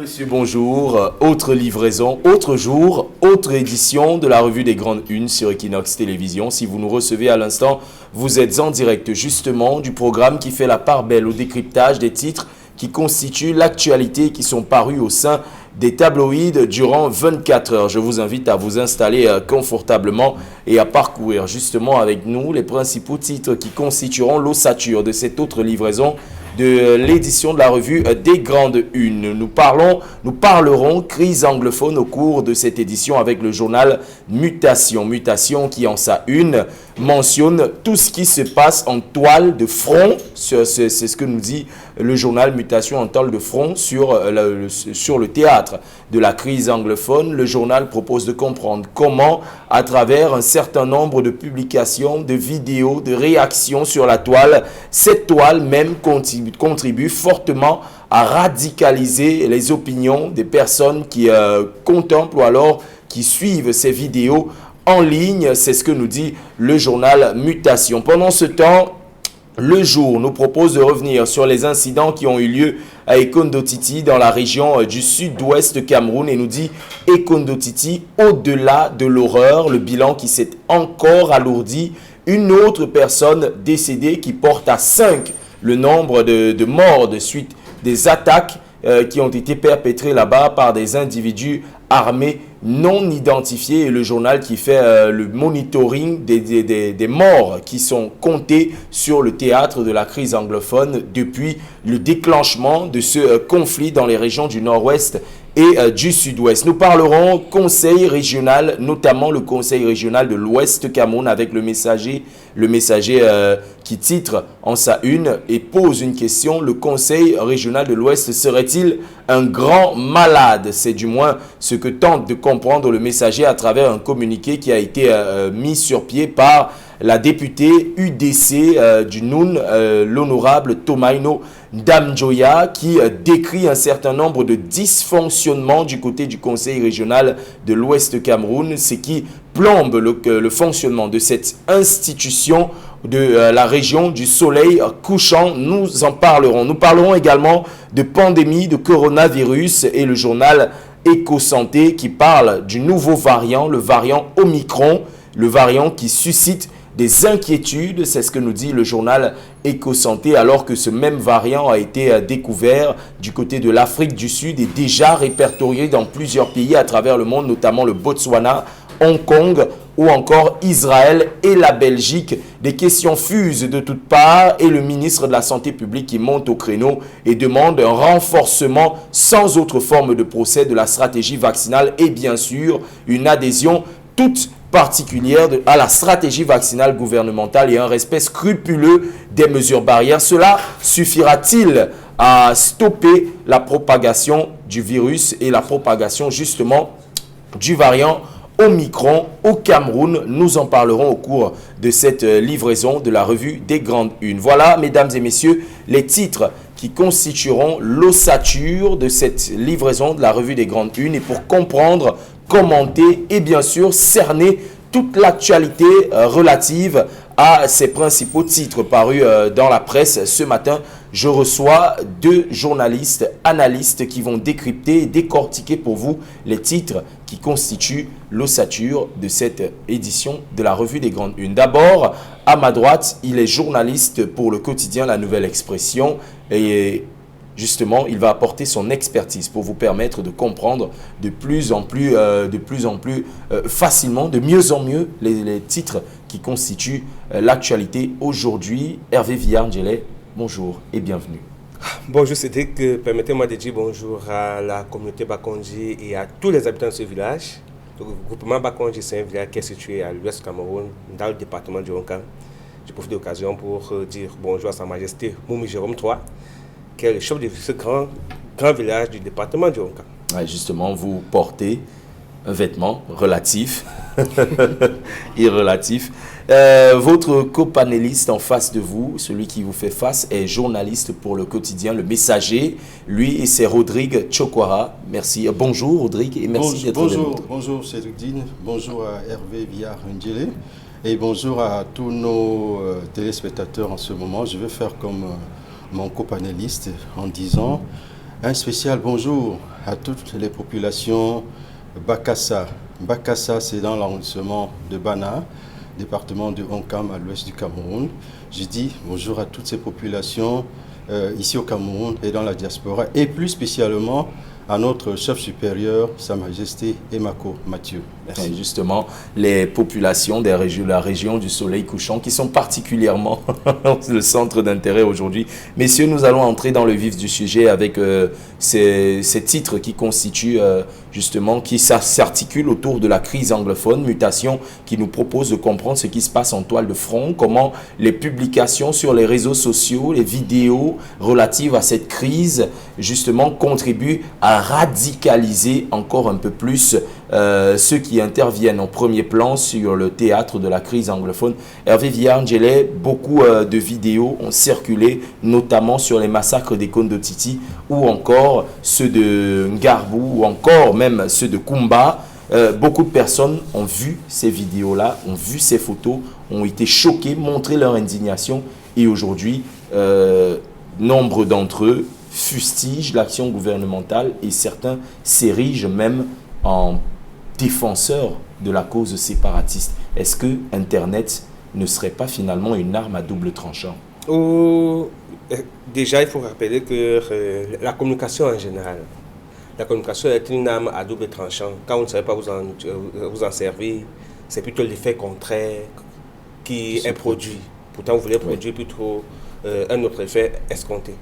Monsieur, bonjour. Autre livraison, autre jour, autre édition de la revue des Grandes Unes sur Equinox Télévision. Si vous nous recevez à l'instant, vous êtes en direct justement du programme qui fait la part belle au décryptage des titres qui constituent l'actualité et qui sont parus au sein des tabloïds durant 24 heures. Je vous invite à vous installer confortablement et à parcourir justement avec nous les principaux titres qui constitueront l'ossature de cette autre livraison de l'édition de la revue des Grandes Unes. Nous parlerons crise anglophone au cours de cette édition avec le journal Mutation. Mutation qui en sa une mentionne tout ce qui se passe en toile de front. C'est ce que nous dit le journal Mutation en toile de front sur le théâtre de la crise anglophone. Le journal propose de comprendre comment, à travers un certain nombre de publications, de vidéos, de réactions sur la toile, cette toile même contribue fortement à radicaliser les opinions des personnes qui contemplent ou alors qui suivent ces vidéos en ligne. C'est ce que nous dit le journal Mutation. Pendant ce temps, Le Jour nous propose de revenir sur les incidents qui ont eu lieu à Ekondotiti dans la région du sud-ouest Cameroun et nous dit Ekondotiti, au-delà de l'horreur, le bilan qui s'est encore alourdi, une autre personne décédée qui porte à 5 le nombre de morts de suite des attaques qui ont été perpétrées là-bas par des individus armés non identifiés. Et le journal qui fait le monitoring des morts qui sont comptés sur le théâtre de la crise anglophone depuis le déclenchement de ce conflit dans les régions du nord-ouest et du sud-ouest. Nous parlerons conseil régional, notamment le conseil régional de l'Ouest Cameroun avec le messager qui titre en sa une et pose une question. Le conseil régional de l'Ouest serait-il un grand malade? C'est du moins ce que tente de comprendre le messager à travers un communiqué qui a été mis sur pied par la députée UDC du Noun, l'honorable Tomaino Damjoya, qui décrit un certain nombre de dysfonctionnements du côté du Conseil régional de l'Ouest Cameroun, ce qui plombe le fonctionnement de cette institution de la région du soleil couchant. Nous en parlerons. Nous parlerons également de pandémie de coronavirus et le journal Éco-Santé qui parle du nouveau variant, le variant Omicron, le variant qui suscite des inquiétudes, c'est ce que nous dit le journal Éco-Santé, alors que ce même variant a été découvert du côté de l'Afrique du Sud et déjà répertorié dans plusieurs pays à travers le monde, notamment le Botswana, Hong Kong ou encore Israël et la Belgique. Des questions fusent de toutes parts et le ministre de la Santé publique qui monte au créneau et demande un renforcement sans autre forme de procès de la stratégie vaccinale et bien sûr une adhésion toute particulière à la stratégie vaccinale gouvernementale et un respect scrupuleux des mesures barrières. Cela suffira-t-il à stopper la propagation du virus et la propagation justement du variant Omicron au Cameroun? Nous en parlerons au cours de cette livraison de la revue des Grandes Unes. Voilà, mesdames et messieurs, les titres qui constitueront l'ossature de cette livraison de la revue des Grandes Unes. Et pour comprendre, commenter et bien sûr cerner toute l'actualité relative à ces principaux titres parus dans la presse ce matin, je reçois 2 journalistes, analystes qui vont décrypter et décortiquer pour vous les titres qui constituent l'ossature de cette édition de la revue des Grandes Unes. D'abord, à ma droite, il est journaliste pour le quotidien La Nouvelle Expression et justement, il va apporter son expertise pour vous permettre de comprendre de plus en plus facilement, de mieux en mieux les titres qui constituent l'actualité aujourd'hui. Hervé Villard-Ndjelé, bonjour et bienvenue. Bonjour Cédric, permettez-moi de dire bonjour à la communauté Bakonji et à tous les habitants de ce village. Le groupement Bakonji, c'est un village qui est situé à l'ouest Cameroun, dans le département du Ronka. Je profite de l'occasion pour dire bonjour à Sa Majesté Moumi Jérôme III, qui est le chef de ce grand village du département du Ronka. Ouais, justement, vous portez un vêtement relatif et relatif. Votre copanéliste en face de vous, celui qui vous fait face, est journaliste pour le quotidien Le Messager. Lui, c'est Rodrigue Tchokwara. Merci. Bonjour Rodrigue et merci d'être là. Bonjour Cédric Dine, bonjour à Hervé Villard-Ndjelé et bonjour à tous nos téléspectateurs en ce moment. Je vais faire comme mon copanéliste en disant un spécial bonjour à toutes les populations Bakassa. Bakassa, c'est dans l'arrondissement de Bana, département de Onkam, à l'ouest du Cameroun. Je dis bonjour à toutes ces populations ici au Cameroun et dans la diaspora, et plus spécialement à notre chef supérieur, Sa Majesté Emako Mathieu. Merci. Justement, les populations de la région du soleil couchant qui sont particulièrement le centre d'intérêt aujourd'hui. Messieurs, nous allons entrer dans le vif du sujet avec ces titres qui constituent justement, qui s'articulent autour de la crise anglophone, mutation, qui nous propose de comprendre ce qui se passe en toile de front, comment les publications sur les réseaux sociaux, les vidéos relatives à cette crise, justement, contribuent à radicaliser encore un peu plus ceux qui interviennent en premier plan sur le théâtre de la crise anglophone. Hervé Villard-Ndjelé, beaucoup de vidéos ont circulé, notamment sur les massacres des Kondotiti ou encore ceux de Ngarbou ou encore même ceux de Kumba. Beaucoup de personnes ont vu ces vidéos-là, ont vu ces photos, ont été choquées, montré leur indignation et aujourd'hui, nombre d'entre eux fustigent l'action gouvernementale et certains s'érigent même en défenseurs de la cause séparatiste. Est-ce que Internet ne serait pas finalement une arme à double tranchant? Déjà, il faut rappeler que la communication en général, la communication est une arme à double tranchant. Quand vous ne savez pas vous en servir, c'est plutôt l'effet contraire qui est produit. Pourtant, vous voulez produire plutôt un autre effet escompté.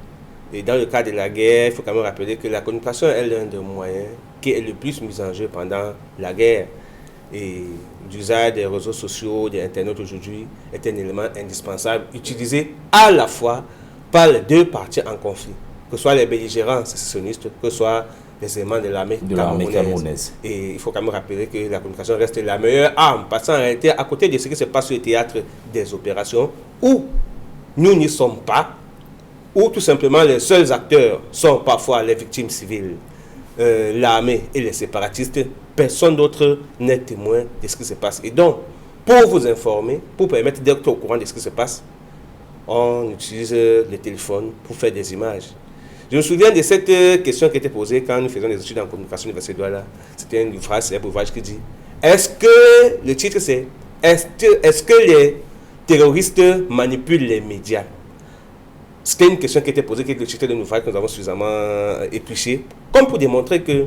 Et dans le cas de la guerre, il faut quand même rappeler que la communication est l'un des moyens qui est le plus mis en jeu pendant la guerre. Et l'usage des réseaux sociaux, d'Internet aujourd'hui, est un élément indispensable, utilisé à la fois par les deux parties en conflit, que ce soit les belligérants sécessionnistes, que ce soit les éléments de l'armée camerounaise. Et il faut quand même rappeler que la communication reste la meilleure arme, parce qu'en réalité, à côté de ce qui se passe sur le théâtre des opérations, où nous n'y sommes pas, où tout simplement les seuls acteurs sont parfois les victimes civiles, l'armée et les séparatistes, personne d'autre n'est témoin de ce qui se passe. Et donc, pour vous informer, pour permettre d'être au courant de ce qui se passe, on utilise le téléphone pour faire des images. Je me souviens de cette question qui était posée quand nous faisions des études en communication universitaire de Douala. C'était un ouvrage qui dit, est-ce que, le titre c'est, est-ce que les terroristes manipulent les médias? C'était une question qui était posée, qui est le titre de l'ouvrage que nous avons suffisamment épluché, comme pour démontrer que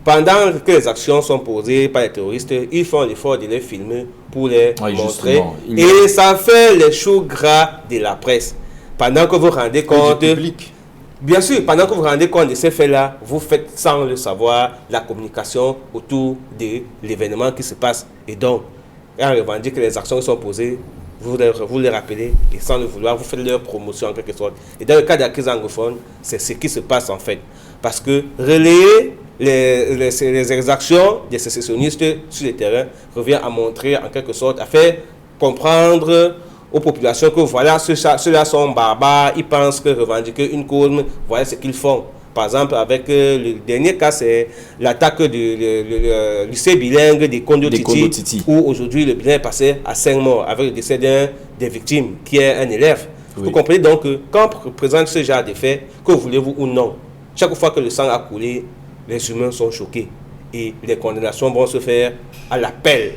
pendant que les actions sont posées par les terroristes, ils font l'effort de les filmer pour les montrer. Et ça fait les choux gras de la presse. Pendant que vous rendez compte... Bien sûr, pendant que vous rendez compte de ces faits-là, vous faites sans le savoir la communication autour de l'événement qui se passe. Et donc, on revendique que les actions qui sont posées, vous les rappelez, et sans le vouloir, vous faites leur promotion en quelque sorte. Et dans le cas de la crise anglophone, c'est ce qui se passe en fait. Parce que relayer les exactions des sécessionnistes sur le terrain revient à montrer en quelque sorte, à faire comprendre aux populations que voilà, ceux-là sont barbares, ils pensent que revendiquer une cause, voilà ce qu'ils font. Par exemple, avec le dernier cas, c'est l'attaque du lycée bilingue des Kondotiti, où aujourd'hui le bilan est passé à 5 morts, avec le décès d'un des victimes, qui est un élève. Oui. Vous comprenez donc que quand on présente ce genre de faits, que voulez-vous ou non, chaque fois que le sang a coulé, les humains sont choqués. Et les condamnations vont se faire à l'appel.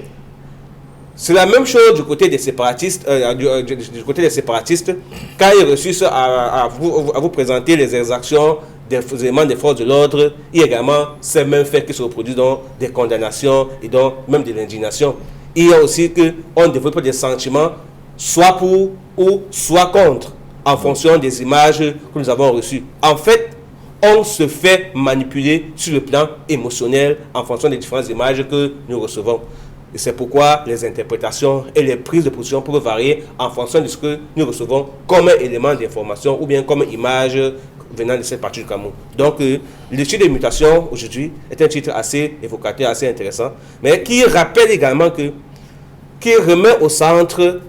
C'est la même chose du côté des séparatistes, du côté des séparatistes, quand ils réussissent à vous présenter les exactions des éléments des forces de l'ordre, il y a également ces mêmes faits qui se reproduisent dans des condamnations et donc même de l'indignation. Il y a aussi qu'on développe des sentiments soit pour ou soit contre en fonction des images que nous avons reçues. En fait, on se fait manipuler sur le plan émotionnel en fonction des différentes images que nous recevons. Et c'est pourquoi les interprétations et les prises de position peuvent varier en fonction de ce que nous recevons comme élément d'information ou bien comme image venant de cette partie du Cameroun. Donc, le titre de mutation aujourd'hui est un titre assez évocateur, assez intéressant, mais qui rappelle également qui remet au centre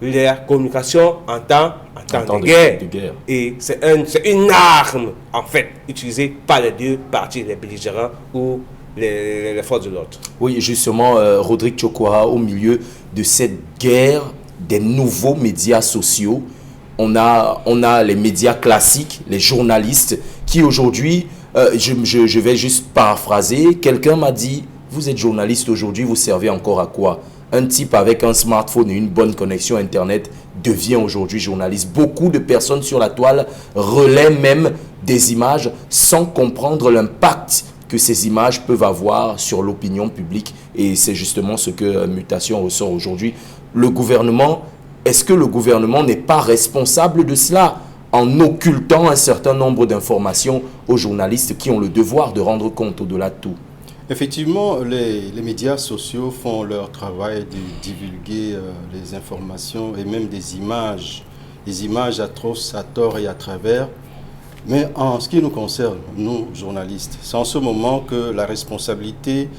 la communication en temps de guerre. Et c'est une arme, en fait, utilisée par les deux parties, les belligérants ou les forces de l'ordre. Oui, justement, Rodrigue Tchokora, au milieu de cette guerre des nouveaux médias sociaux, on a les médias classiques, les journalistes, qui aujourd'hui je vais juste paraphraser. Quelqu'un m'a dit, vous êtes journaliste aujourd'hui, vous servez encore à quoi? Un type avec un smartphone et une bonne connexion Internet devient aujourd'hui journaliste. Beaucoup de personnes sur la toile relaient même des images sans comprendre l'impact que ces images peuvent avoir sur l'opinion publique. Et c'est justement ce que Mutation ressort aujourd'hui. Le gouvernement, est-ce que le gouvernement n'est pas responsable de cela en occultant un certain nombre d'informations aux journalistes qui ont le devoir de rendre compte au-delà de tout? Effectivement, les médias sociaux font leur travail de divulguer les informations et même des images atroces à tort et à travers. Mais en ce qui nous concerne, nous, journalistes, c'est en ce moment que la responsabilité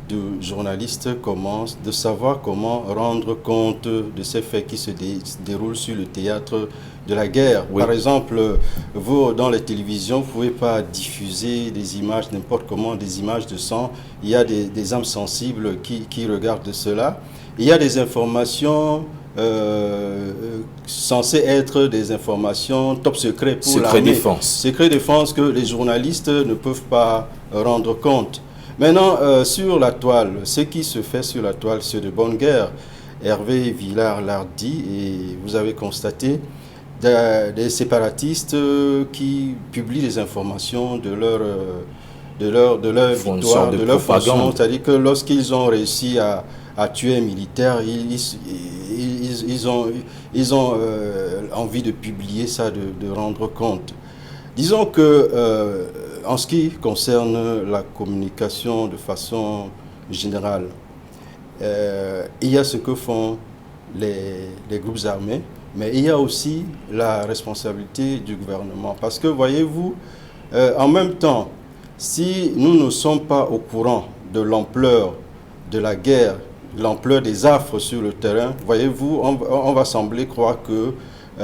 du journaliste commence, de savoir comment rendre compte de ces faits qui se déroulent sur le théâtre de la guerre. Oui. Par exemple, vous, dans les télévisions, vous ne pouvez pas diffuser des images n'importe comment, des images de sang. Il y a des âmes sensibles qui regardent cela. Il y a des informations censées être des informations top secret pour l'armée. Secret défense. Secret défense que les journalistes ne peuvent pas rendre compte. Maintenant, sur la toile, ce qui se fait sur la toile, c'est de bonne guerre. Hervé Villard l'a dit et vous avez constaté des séparatistes qui publient des informations de leur victoire, de leur façon. C'est-à-dire que lorsqu'ils ont réussi à tuer un militaire, ils ont envie de publier ça, de rendre compte. Disons que en ce qui concerne la communication de façon générale, il y a ce que font les groupes armés, mais il y a aussi la responsabilité du gouvernement. Parce que, voyez-vous, en même temps, si nous ne sommes pas au courant de l'ampleur de la guerre, l'ampleur des affres sur le terrain, voyez-vous, on va sembler croire que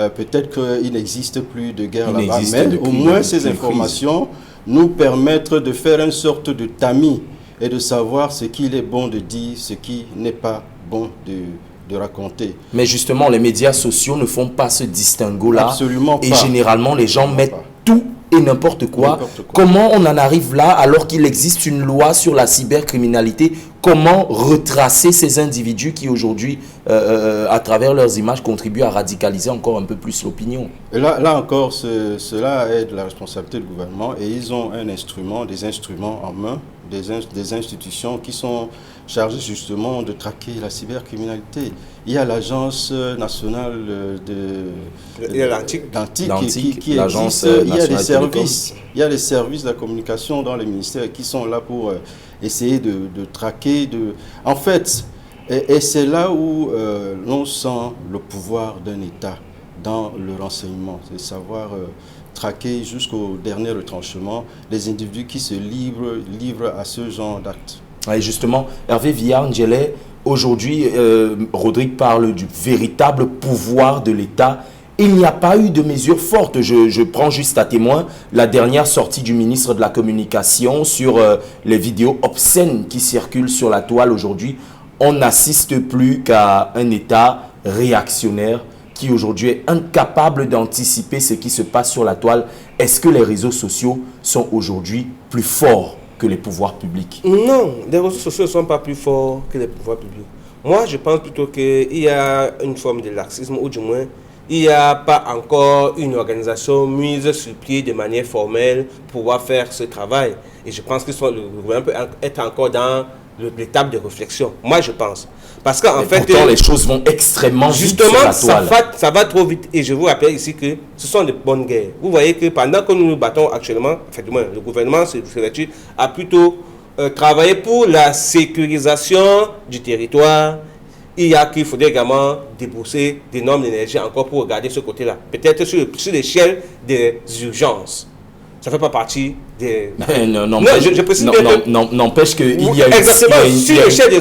peut-être qu'il n'existe plus de guerre là-bas, mais au moins ces informations nous permettent de faire une sorte de tamis et de savoir ce qu'il est bon de dire, ce qui n'est pas bon de raconter. Mais justement, les médias sociaux ne font pas ce distinguo-là. Absolument pas. Et généralement, les gens mettent tout et n'importe quoi. Comment on en arrive là alors qu'il existe une loi sur la cybercriminalité? Comment retracer ces individus qui aujourd'hui, à travers leurs images, contribuent à radicaliser encore un peu plus l'opinion? Là encore, cela est de la responsabilité du gouvernement et ils ont des instruments en main, des institutions qui sont chargées justement de traquer la cybercriminalité. Il y a l'Agence nationale d'antique qui existe. Il y a des services. Il y a les services de la communication dans les ministères qui sont là pour essayer de traquer. En fait, et c'est là où l'on sent le pouvoir d'un État dans le renseignement. C'est savoir traquer jusqu'au dernier retranchement les individus qui se livrent à ce genre d'actes. Et justement, Hervé Villard-Ndjelé, aujourd'hui, Rodrigue parle du véritable pouvoir de l'État. Il n'y a pas eu de mesures fortes. Je prends juste à témoin la dernière sortie du ministre de la Communication sur les vidéos obscènes qui circulent sur la toile aujourd'hui. On n'assiste plus qu'à un État réactionnaire qui aujourd'hui est incapable d'anticiper ce qui se passe sur la toile. Est-ce que les réseaux sociaux sont aujourd'hui plus forts que les pouvoirs publics? Non, les réseaux sociaux ne sont pas plus forts que les pouvoirs publics. Moi, je pense plutôt qu'il y a une forme de laxisme, ou du moins, il n'y a pas encore une organisation mise sur pied de manière formelle pour pouvoir faire ce travail. Et je pense que le gouvernement peut être encore dans l'étape de réflexion. Moi, je pense. Parce qu'en fait, pourtant, les choses vont extrêmement vite sur la toile. Ça va trop vite. Et je vous rappelle ici que ce sont de bonnes guerres. Vous voyez que pendant que nous nous battons actuellement, enfin, du moins, le gouvernement a plutôt travaillé pour la sécurisation du territoire. Il y a qu'il faudrait également débourser d'énormes énergies encore pour regarder ce côté-là. Peut-être sur l'échelle des urgences. Ça ne fait pas partie des... N'empêche qu'il y a une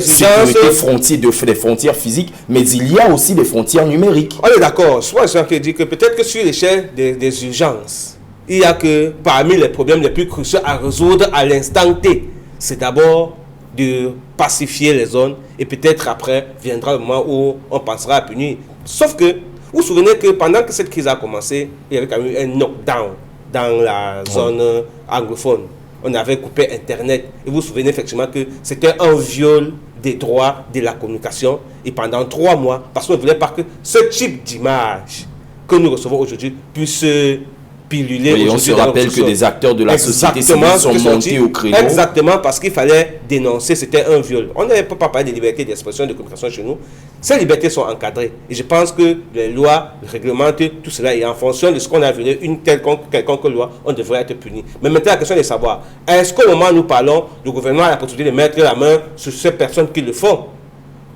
sécurité des frontières physiques, mais il y a aussi des frontières numériques. On est d'accord. Soit je vais dire que peut-être que sur l'échelle des urgences, il y a que parmi les problèmes les plus cruciaux à résoudre à l'instant T, c'est d'abord de pacifier les zones et peut-être après viendra le moment où on pensera à punir. Sauf que, vous vous souvenez que pendant que cette crise a commencé, il y avait quand même un knockdown dans la zone anglophone. On avait coupé Internet. Et vous vous souvenez effectivement que c'était un viol des droits de la communication. Et pendant 3 mois, parce qu'on ne voulait pas que ce type d'image que nous recevons aujourd'hui puisse piluler. Oui, on se rappelle que des acteurs de la société civile sont montés au créneau. Exactement, parce qu'il fallait dénoncer, c'était un viol. On n'avait pas parlé de liberté d'expression et de communication chez nous. Ces libertés sont encadrées. Et je pense que les lois réglementent tout cela. Et en fonction de ce qu'on a violé, une quelconque loi, on devrait être puni. Mais maintenant, la question est de savoir, est-ce qu'au moment où nous parlons, le gouvernement a la possibilité de mettre la main sur ces personnes qui le font?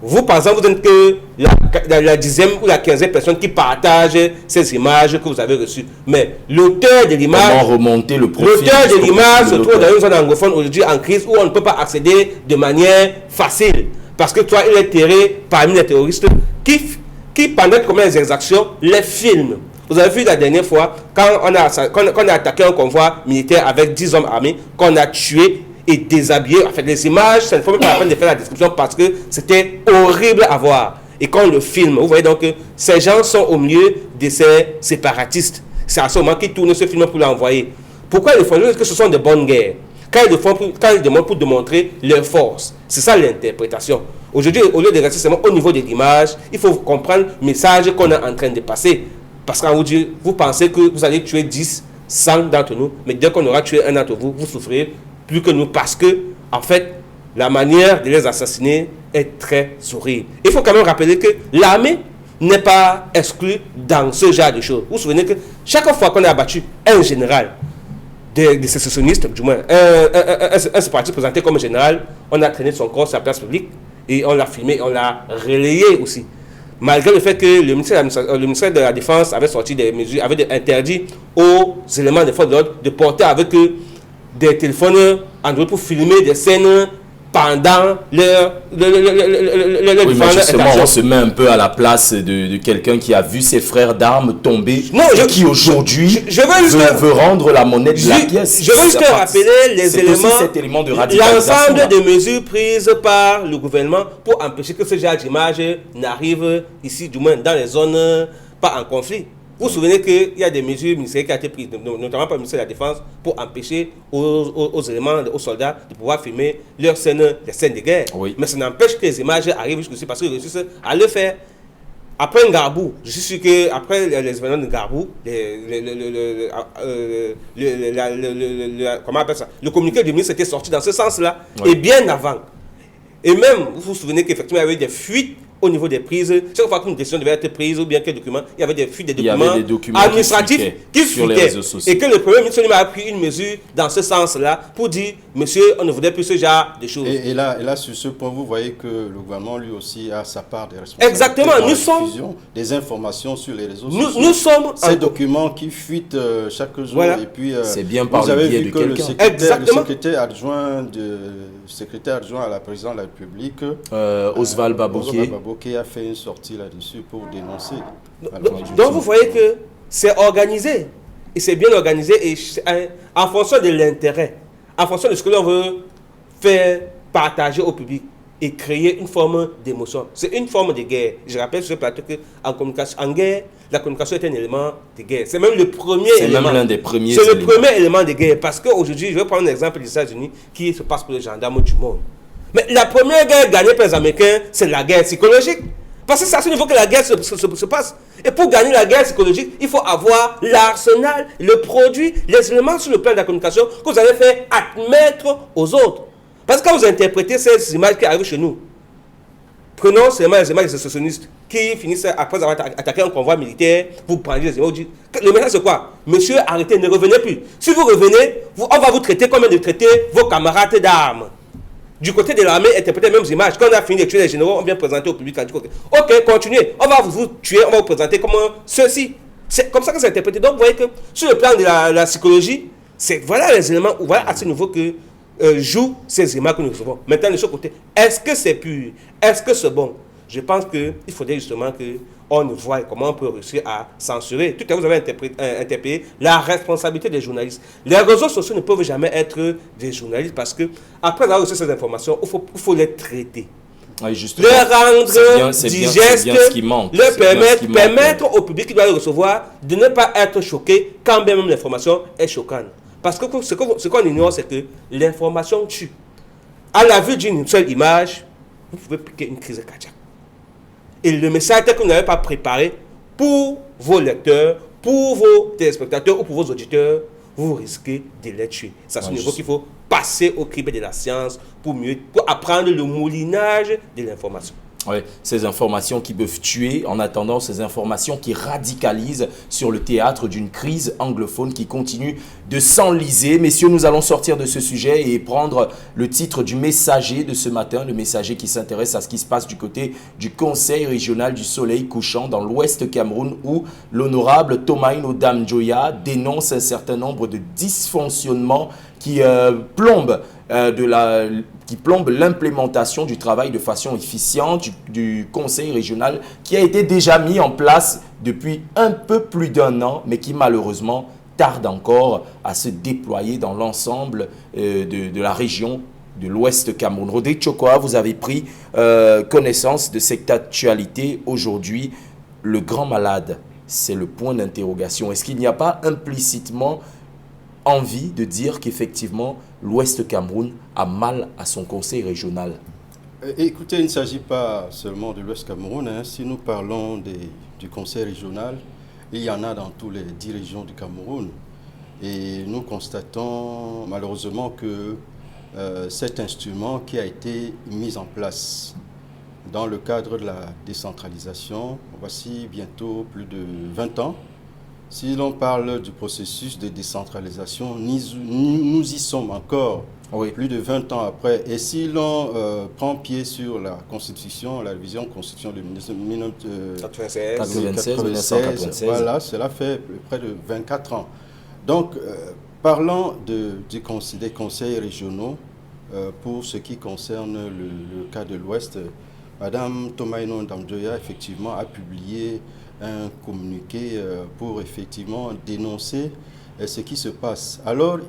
Vous, par exemple, vous n'êtes que la 10e ou la 15e personne qui partage ces images que vous avez reçues. Mais l'auteur de l'image... Comment remonter le profil? L'auteur de l'image se trouve dans une zone anglophone aujourd'hui en crise où on ne peut pas accéder de manière facile. Parce que toi, il est terré parmi les terroristes qui pendant qu'ils commettent les exactions, les filment. Vous avez vu la dernière fois, quand on a attaqué un convoi militaire avec 10 hommes armés, qu'on a tué et déshabillé. En fait, les images, ça ne faut même pas la peine de faire la description parce que c'était horrible à voir. Et quand on le filme, vous voyez donc que ces gens sont au milieu de ces séparatistes. C'est à ce moment qu'ils tournent ce film pour l'envoyer. Pourquoi ils le font? Parce que ce sont de bonnes guerres. Quand ils demandent pour démontrer leur force. C'est ça l'interprétation. Aujourd'hui, au lieu de rester seulement au niveau de l'image, il faut comprendre le message qu'on est en train de passer. Parce qu'en vous dit, vous pensez que vous allez tuer 10, 100 d'entre nous, mais dès qu'on aura tué un d'entre vous, vous souffrez plus que nous parce que, en fait, la manière de les assassiner est très horrible. Il faut quand même rappeler que l'armée n'est pas exclue dans ce genre de choses. Vous vous souvenez que chaque fois qu'on a abattu un général des sécessionnistes, du moins, un séparatiste présenté comme général, on a traîné son corps sur la place publique et on l'a filmé, on l'a relayé aussi. Malgré le fait que le ministère de la Défense avait sorti des mesures, avait interdit aux éléments des forces de l'ordre de porter avec eux des téléphones Android pour filmer des scènes pendant leur oui, mais justement, on se met un peu à la place de quelqu'un qui a vu ses frères d'armes tomber et qui aujourd'hui veut rendre la monnaie de la pièce. Je veux juste rappeler les éléments, de radicalisation. L'ensemble des mesures prises par le gouvernement pour empêcher que ce genre d'image n'arrive ici, du moins dans les zones pas en conflit. Vous vous souvenez qu'il y a des mesures ministérielles qui ont été prises, notamment par le ministère de la Défense, pour empêcher aux éléments, aux soldats de pouvoir filmer les scènes de guerre. Oui. Mais ça n'empêche que les images arrivent jusqu'ici parce qu'ils réussissent à le faire. Après Ngarbou, je suis sûr qu'après les événements de Ngarbou, comment on appelle ça, le communiqué du ministre était sorti dans ce sens-là, oui. Et bien avant. Et même, vous vous souvenez qu'effectivement, il y avait des fuites au niveau des prises. Chaque fois qu'une décision devait être prise ou bien quel document, il y avait des fuites des documents administratifs qui fuitaient. Et que le Premier ministre a pris une mesure dans ce sens-là pour dire, monsieur, on ne voulait plus ce genre de choses. Et là, sur ce point, vous voyez que le gouvernement, lui aussi, a sa part des responsabilités. Exactement, nous sommes... des informations sur les réseaux sociaux. Nous sommes... Ces documents qui fuitent chaque jour. Voilà. Et puis, c'est bien par vous le avez biais vu de que quelqu'un. le secrétaire adjoint à la présidence de la République, Oswald Baboké, a fait une sortie là-dessus pour dénoncer. Donc vous voyez que c'est organisé. Et c'est bien organisé et en fonction de l'intérêt, en fonction de ce que l'on veut faire partager au public et créer une forme d'émotion. C'est une forme de guerre. Je rappelle sur ce plateau qu'en guerre, la communication est un élément de guerre. C'est même le premier élément. C'est même l'un des premiers éléments. C'est le premier élément de guerre. Parce qu'aujourd'hui, je vais prendre un exemple des États-Unis qui se passe pour les gendarmes du monde. Mais la première guerre gagnée par les Américains, c'est la guerre psychologique. Parce que c'est à ce niveau que la guerre se passe. Et pour gagner la guerre psychologique, il faut avoir l'arsenal, le produit, les éléments sur le plan de la communication que vous allez faire admettre aux autres. Parce que quand vous interprétez ces images qui arrivent chez nous, prenons seulement les images des sécessionnistes qui finissent après avoir attaqué un convoi militaire, vous prenez les images, le message c'est quoi? Monsieur, arrêtez, ne revenez plus. Si vous revenez, on va vous traiter comme de traiter vos camarades d'armes. Du côté de l'armée, interpréter les mêmes images. Quand on a fini de tuer les généraux, on vient présenter au public. Ok, continuez. On va vous tuer, on va vous présenter comme ceci. C'est comme ça que c'est interprété. Donc, vous voyez que sur le plan de la psychologie, voilà les éléments, voilà à ce niveau que jouent ces images que nous recevons. Maintenant, de ce côté, est-ce que c'est pur? Est-ce que c'est bon? Je pense qu'il faudrait justement qu'on voit comment on peut réussir à censurer. Tout à l'heure, vous avez interpellé la responsabilité des journalistes. Les réseaux sociaux ne peuvent jamais être des journalistes parce que, après avoir reçu ces informations, il faut les traiter. Oui, justement, leur rendre digeste, ce qui manque. leur permettre au public qui doit le recevoir de ne pas être choqué quand bien même l'information est choquante. Parce que ce qu'on ignore, c'est que l'information tue. À la vue d'une seule image, vous pouvez piquer une crise cardiaque. Et le message que vous n'avez pas préparé pour vos lecteurs, pour vos téléspectateurs ou pour vos auditeurs, vous risquez de les tuer. C'est à ce niveau qu'il faut passer au crible de la science pour apprendre le moulinage de l'information. Oui, ces informations qui peuvent tuer, en attendant ces informations qui radicalisent sur le théâtre d'une crise anglophone qui continue de s'enliser. Messieurs, nous allons sortir de ce sujet et prendre le titre du Messager de ce matin, le Messager qui s'intéresse à ce qui se passe du côté du Conseil régional du Soleil couchant dans l'Ouest Cameroun où l'honorable Tomaino Damjoya dénonce un certain nombre de dysfonctionnements qui plombent l'implémentation du travail de façon efficiente du Conseil régional qui a été déjà mis en place depuis un peu plus d'1 an, mais qui malheureusement tarde encore à se déployer dans l'ensemble de la région de l'Ouest Cameroun. Rodrigue Chokoa, vous avez pris connaissance de cette actualité aujourd'hui. Le grand malade, c'est le point d'interrogation. Est-ce qu'il n'y a pas implicitement envie de dire qu'effectivement, l'Ouest Cameroun a mal à son conseil régional? Écoutez, il ne s'agit pas seulement de l'Ouest Cameroun. Si nous parlons du conseil régional, il y en a dans toutes les 10 régions du Cameroun. Et nous constatons malheureusement que cet instrument qui a été mis en place dans le cadre de la décentralisation, voici bientôt plus de 20 ans, si l'on parle du processus de décentralisation, nous y sommes encore, plus de 20 ans après. Et si l'on prend pied sur la Constitution, la révision Constitution de 1996, voilà, cela fait près de 24 ans. Donc, parlant des conseils régionaux, pour ce qui concerne le cas de l'Ouest, Madame Tomaino Damjoya, effectivement, a publié un communiqué pour effectivement dénoncer ce qui se passe. Alors,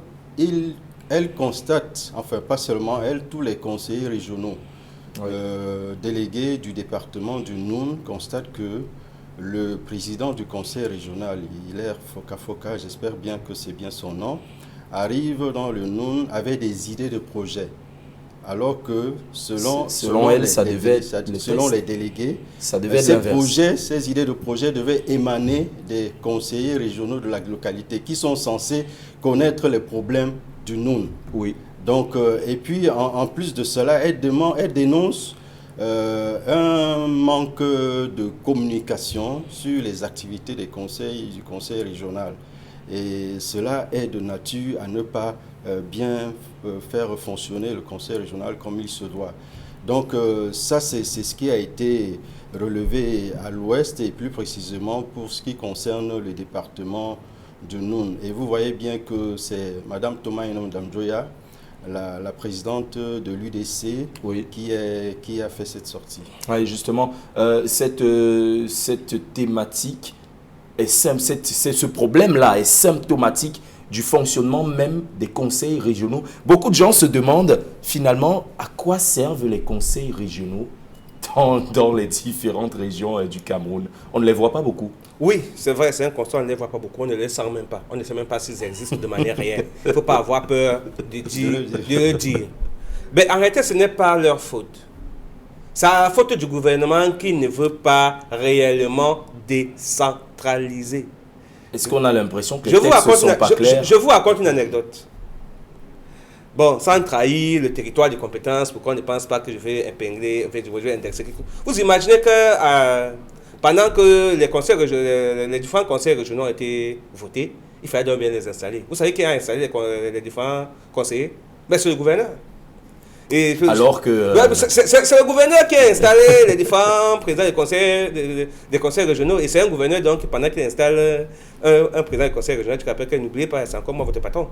elle constate, enfin pas seulement elle, tous les conseillers régionaux délégués du département du Noun constatent que le président du conseil régional, Hilaire Foka, j'espère bien que c'est bien son nom, arrive dans le Noun avec des idées de projet. Alors que selon les délégués, ces idées de projet devaient émaner des conseillers régionaux de la localité qui sont censés connaître les problèmes du Noun. Oui. Donc, et puis en plus de cela, elle dénonce un manque de communication sur les activités du conseil régional. Et cela est de nature à ne pas bien faire fonctionner le conseil régional comme il se doit. Donc ça, c'est ce qui a été relevé à l'Ouest et plus précisément pour ce qui concerne le département de Noun. Et vous voyez bien que c'est Mme Tomaino Damjoya, la présidente de l'UDC, qui a fait cette sortie. Oui, justement, cette thématique, ce problème-là est symptomatique du fonctionnement même des conseils régionaux. Beaucoup de gens se demandent finalement à quoi servent les conseils régionaux dans les différentes régions du Cameroun. On ne les voit pas beaucoup. Oui, c'est vrai, c'est un constat, on ne les voit pas beaucoup, on ne les sent même pas. On ne sait même pas s'ils existent de manière réelle. Il ne faut pas avoir peur de le dire. Mais en réalité, ce n'est pas leur faute. C'est la faute du gouvernement qui ne veut pas réellement décentraliser. Est-ce qu'on a l'impression que les textes ne sont pas clairs? Je vous raconte une anecdote. Bon, sans trahir le territoire de compétences, pour qu'on ne pense pas que je vais épingler, je vais indexer. Vous imaginez que pendant que les différents conseils régionaux ont été votés, il fallait donc bien les installer. Vous savez qui a installé les différents conseillers? Ben, c'est le gouverneur. Alors que... C'est le gouverneur qui a installé les différents présidents des conseils régionaux. Et c'est un gouverneur donc, pendant qu'il installe un président du conseil régional, tu rappelles que n'oubliez pas, c'est encore moi votre patron.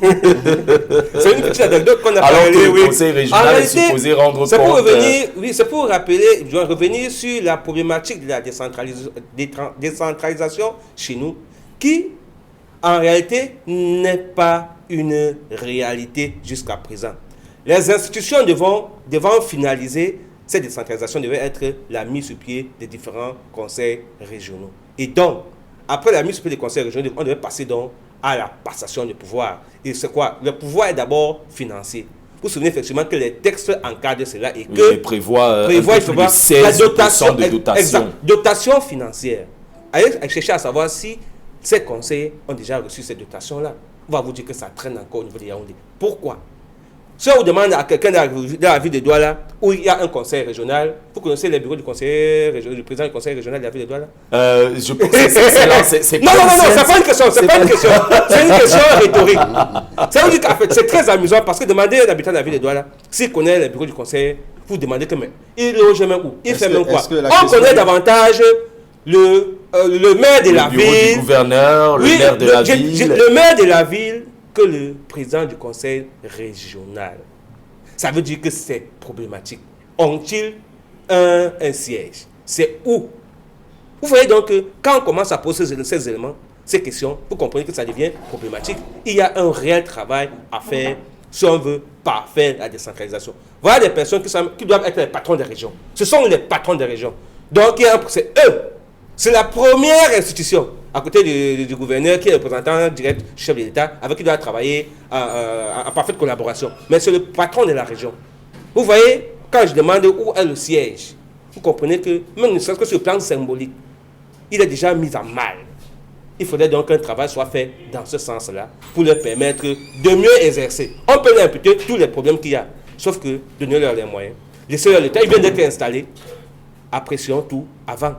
C'est une petite anecdote qu'on a parlé. Alors que le conseil régional est supposé rendre compte... C'est pour rappeler, je vais revenir sur la problématique de la décentralisation chez nous, qui en réalité n'est pas une réalité jusqu'à présent. Les institutions devront finaliser cette décentralisation devait être la mise sur pied des différents conseils régionaux. Et donc, après la mise sur pied des conseils régionaux, on devait passer donc à la passation du pouvoir. Et c'est quoi? Le pouvoir est d'abord financier. Vous vous souvenez effectivement que les textes encadrent cela et que prévoit plus de 16% la dotation, de dotation. Exact, dotation financière. Allez chercher à savoir si ces conseils ont déjà reçu cette dotation-là. On va vous dire que ça traîne encore au niveau de Yaoundé. Pourquoi? Si on vous demande à quelqu'un dans la ville de Douala, où il y a un conseil régional, vous connaissez les bureaux du conseil régional, du président du conseil régional de la ville de Douala? Je pense que c'est non, c'est pas une question, c'est pas une question. C'est une question rhétorique. Ça veut dire qu'en fait, c'est très amusant parce que demandez à l'habitant de la ville de Douala s'il connaît les bureaux du conseil, vous demandez que mais il loge même où? Il fait même quoi? On connaît davantage le maire de la ville. Le bureau du gouverneur, le maire de la ville. Le maire de la ville que le président du conseil régional. Ça veut dire que c'est problématique. Ont-ils un siège? C'est où? Vous voyez donc que quand on commence à poser ces éléments, ces questions, vous comprenez que ça devient problématique. Il y a un réel travail à faire si on veut parfaire la décentralisation. Voilà des personnes qui doivent être les patrons des régions. Ce sont les patrons des régions. Donc c'est eux. C'est la première institution, à côté du gouverneur, qui est le représentant direct du chef de l'État, avec qui il doit travailler en parfaite collaboration. Mais c'est le patron de la région. Vous voyez, quand je demande où est le siège, vous comprenez que, même ne serait-ce que sur le plan symbolique, il est déjà mis en mal. Il faudrait donc qu'un travail soit fait dans ce sens-là, pour leur permettre de mieux exercer. On peut leur imputer tous les problèmes qu'il y a, sauf que donner-leur les moyens. Laissez-leur le temps, ils viennent d'être installés. Apprécions tout avant.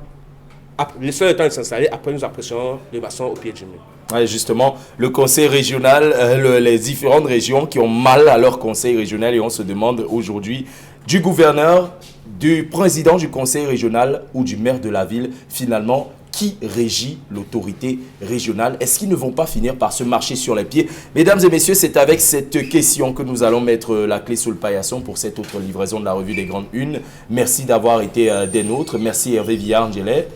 Laissons le temps de s'installer, après nous apprécions le maçon au pied du mur. Ouais, justement, le conseil régional, les différentes régions qui ont mal à leur conseil régional, et on se demande aujourd'hui du gouverneur, du président du conseil régional ou du maire de la ville, finalement, qui régit l'autorité régionale? Est-ce qu'ils ne vont pas finir par se marcher sur les pieds? Mesdames et messieurs, c'est avec cette question que nous allons mettre la clé sous le paillasson pour cette autre livraison de la revue des Grandes Unes. Merci d'avoir été des nôtres. Merci Hervé Villard-Angelais.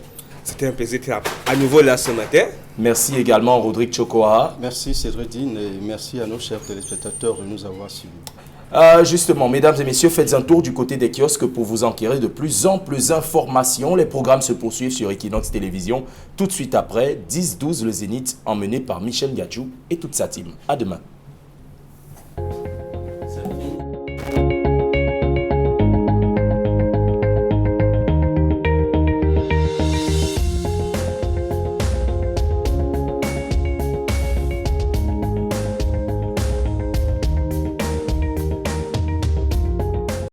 C'était un plaisir d'être à nouveau là ce matin. Merci également Rodrigue Chokoa. Merci Cédredine et merci à nos chers téléspectateurs de nous avoir suivis. Justement, mesdames et messieurs, faites un tour du côté des kiosques pour vous enquérir de plus en plus d'informations. Les programmes se poursuivent sur Equinox Télévision. Tout de suite après, 10-12 le Zénith, emmené par Michel Gachou et toute sa team. À demain.